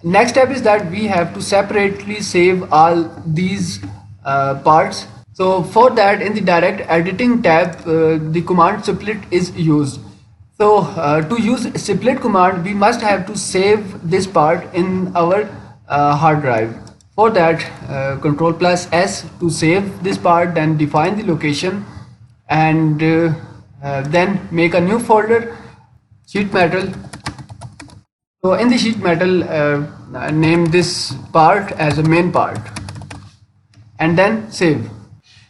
Next step is that we have to separately save all these parts. So for that, in the direct editing tab, the command split is used. So to use split command, we must have to save this part in our hard drive. For that, control plus S to save this part, then define the location, and then make a new folder, sheet metal. So in the sheet metal, name this part as a main part and then save.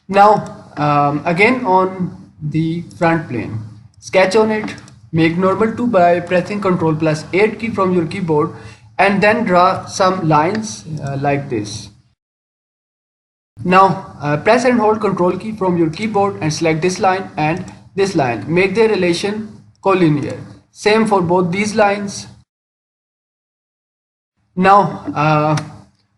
Now again on the front plane, sketch on it, make normal to by pressing Ctrl plus 8 key from your keyboard, and then draw some lines like this. Now press and hold Ctrl key from your keyboard and select this line and this line. Make their relation collinear. Same for both these lines. Now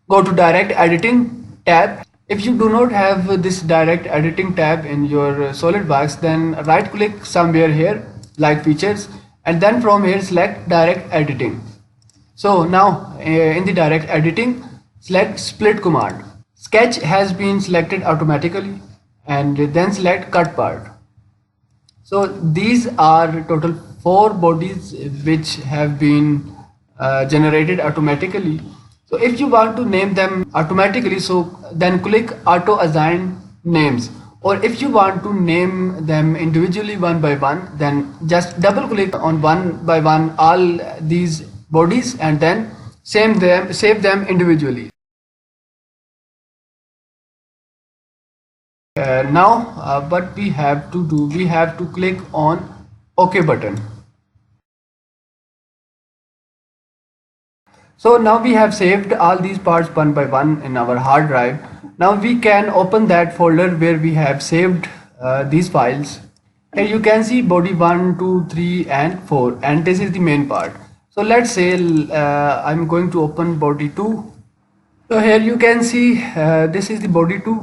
go to direct editing tab. If you do not have this direct editing tab in your SolidWorks, then right click somewhere here like features, and then from here select direct editing. So now in the direct editing, select split command. Sketch has been selected automatically, and then select cut part. So these are total 4 bodies which have been generated automatically. So if you want to name them automatically, so then click auto assign names, or if you want to name them individually one by one, then just double click on one by one all these bodies and then save them individually. Now what we have to do, we have to click on OK button. So now we have saved all these parts one by one in our hard drive. Now we can open that folder where we have saved these files. Here you can see body 1, 2, 3 and 4, and this is the main part. So let's say I'm going to open body 2. So here you can see this is the body 2.